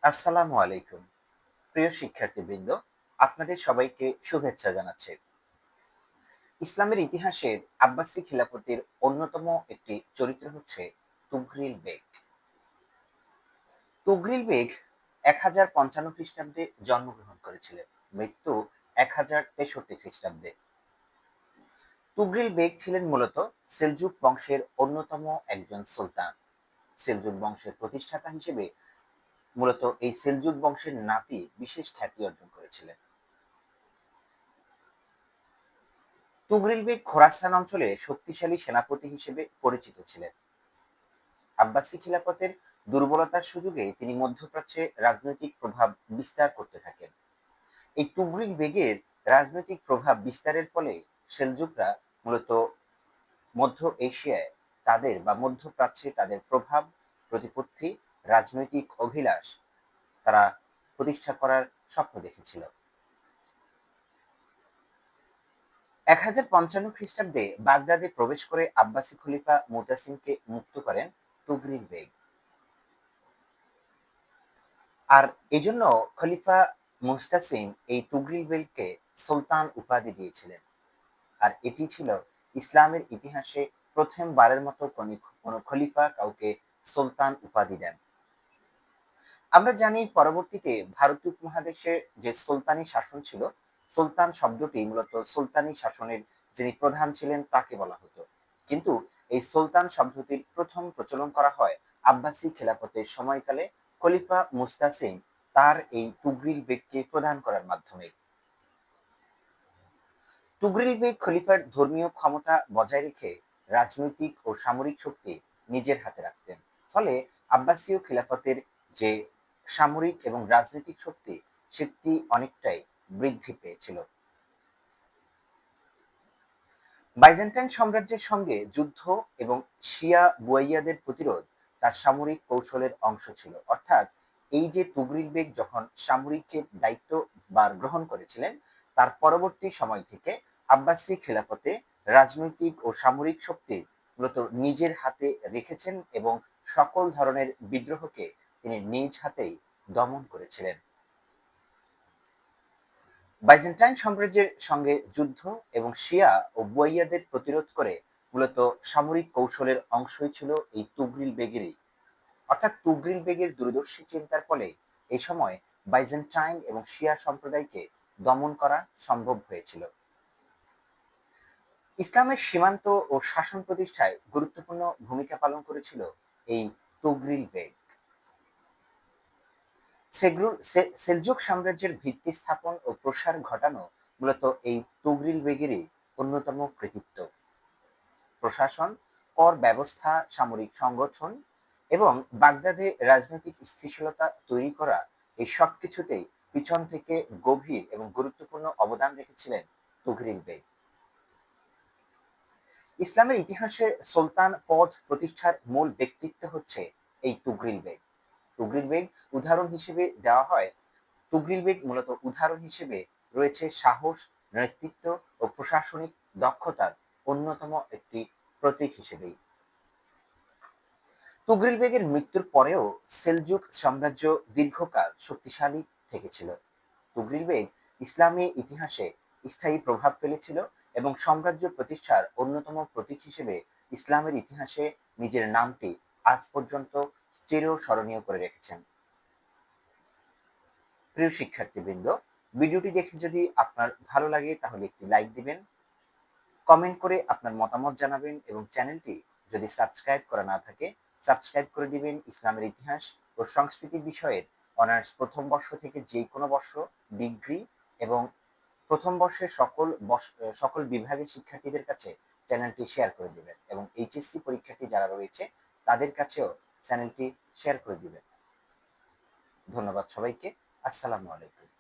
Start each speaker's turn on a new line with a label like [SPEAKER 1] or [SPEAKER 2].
[SPEAKER 1] আসসালামু আলাইকুম। প্রিয় শিক্ষার্থীবৃন্দ, আপনাদের সবাইকে শুভেচ্ছা জানাচ্ছি। ইসলামের ইতিহাসের আব্বাসি খিলাফতের অন্যতম একটি চরিত্র হচ্ছে তুগরিল বেগ। তুগরিল বেগ 1055 খ্রিস্টাব্দে জন্মগ্রহণ করেছিলেন, মৃত্যু 1063 খ্রিস্টাব্দে। তুগরিল বেগ ছিলেন মূলত সেলজুক বংশের অন্যতম একজন সুলতান। সেলজুক বংশের প্রতিষ্ঠাতা হিসেবে মূলত এই সেলজুক বংশের নাতি বিশেষ খ্যাতি অর্জন করেছিলেন। তুগরিল বেগ খোরাসান অঞ্চলে শক্তিশালী সেনাপতি হিসেবে পরিচিত ছিলেন। আব্বাসি খিলাফতের দুর্বলতার সুযোগে তিনি মধ্যপ্রাচ্যে রাজনৈতিক প্রভাব বিস্তার করতে থাকেন। এই তুগরিল বেগের রাজনৈতিক প্রভাব বিস্তারের ফলে সেলজুকরা মূলত মধ্য এশিয়ায় মধ্যপ্রাচ্যে তাদের প্রভাব, প্রতিপত্তি, রাজনৈতিক অভিলাষ তারা প্রতিষ্ঠা করার স্বপ্ন দেখেছিল। 1055 খ্রিস্টাব্দে বাগদাদে প্রবেশ করে আব্বাসি খলিফা মুতাসিমকে মুক্ত করেন তুগরিল বেগ। আর এজন্য খলিফা মুস্তাসিম এই তুগরিল বেগকে সুলতান উপাধি দিয়েছিলেন। আর এটি ছিল ইসলামের ইতিহাসে প্রথমবারের মতো কোন খলিফা কাউকে সুলতান উপাধি দেন। আমরা জানি পরবর্তীতে ভারতীয় উপমহাদেশে যে সুলতানি শাসন ছিল, সুলতান শব্দটি মূলত সুলতানি শাসনের যিনি প্রধান ছিলেন তাকে বলা হতো। কিন্তু এই সুলতান শব্দটির প্রথম প্রচলন করা হয় আব্বাসি খেলাফতের সময়কালে খলিফা মুস্তাসিম তার এই তুগরিল বেগকে প্রদান করার মাধ্যমে। তুগরিল বেগ খলিফার ধর্মীয় ক্ষমতা বজায় রেখে রাজনৈতিক ও সামরিক শক্তি নিজের হাতে রাখতেন। ফলে আব্বাসীয় খিলাফতের যে সামরিক এবং রাজনৈতিক শক্তি সেটি অনেকটাই বৃদ্ধি পেয়েছিল। বাইজেন্টাইন সাম্রাজ্যের সঙ্গে যুদ্ধ এবং শিয়া বুয়াইয়াদের প্রতিরোধ তার সামরিক কৌশলের অংশ ছিল। অর্থাৎ এই যে তুগরিল বেগ যখন সামরিকের দায়িত্ব গ্রহণ করেছিলেন, তার পরবর্তী সময় থেকে আব্বাসি খেলাফতে রাজনৈতিক ও সামরিক শক্তি মূলত নিজের হাতে রেখেছেন এবং সকল ধরনের বিদ্রোহকে তিনি নিজ হাতেই দমন করেছিলেন। বাইজেন্টাইন সাম্রাজ্যের সঙ্গে যুদ্ধ এবং শিয়া ও বুয়াইয়াদের প্রতিরোধ করে মূলত সামরিক কৌশলের অংশই ছিল এই তুগরিল বেগেরই। অর্থাৎ তুগরিল বেগের দূরদর্শী চিন্তার ফলে এই সময় বাইজেন্টাইন এবং শিয়া সম্প্রদায়কে দমন করা সম্ভব হয়েছিল। ইসলামের সীমান্ত ও শাসন প্রতিষ্ঠায় গুরুত্বপূর্ণ ভূমিকা পালন করেছিল এই তুগরিল বেগ। সেলজুক সাম্রাজ্যের ভিত্তি স্থাপন ও প্রসার ঘটানো মূলত এই তুগরিল বেগেরই অন্যতম কৃতিত্ব। প্রশাসন, কর ব্যবস্থা, সামরিক সংগঠন এবং বাগদাদে রাজনৈতিক স্থিতিশীলতা তৈরি করা এই সব কিছুতেই পিছন থেকে গভীর এবং গুরুত্বপূর্ণ অবদান রেখেছিলেন তুগরিল বেগ। ইসলামের ইতিহাসে সুলতান পদ প্রতিষ্ঠার মূল ব্যক্তিত্ব হচ্ছে এই তুগরিল বেগ। তুগরিল বেগ উদাহরণ হিসেবে দেওয়া হয়। তুগরিল বেগ মূলত উদাহরণ হিসেবে রয়েছে সাহস, নেতৃত্ব ও প্রশাসনিক দক্ষতার অন্যতম একটি প্রতীক হিসেবেই। তুগরিল বেগের মৃত্যুর পরেও সেলজুক সাম্রাজ্য দীর্ঘকাল শক্তিশালী থেকেছিল। তুগরিল বেগ ইসলামী ইতিহাসে স্থায়ী প্রভাব ফেলেছিল এবং সাম্রাজ্য প্রতিষ্ঠার অন্যতম প্রতীক হিসেবে ইসলামের ইতিহাসে নিজের নামটি আজ পর্যন্ত চিরস্মরণীয় করে রেখেছেন। প্রিয় শিক্ষার্থীবৃন্দ, ভিডিওটি দেখে যদি আপনার ভালো লাগে তাহলে একটি লাইক দিবেন, কমেন্ট করে আপনার মতামত জানাবেন এবং চ্যানেলটি যদি সাবস্ক্রাইব করা না থাকে সাবস্ক্রাইব করে দিবেন। ইসলামের ইতিহাস ও সংস্কৃতি বিষয়ের অনার্স প্রথম বর্ষ থেকে যে কোনো বর্ষ, ডিগ্রি এবং প্রথম বর্ষের সকল বিভাগের শিক্ষার্থীদের কাছে চ্যানেলটি শেয়ার করে দিবেন এবং এইচএসসি পরীক্ষার্থী যারা রয়েছে তাদের কাছেও চ্যানেলটি শেয়ার করে দিবেন। ধন্যবাদ সবাইকে। আসসালামু আলাইকুম।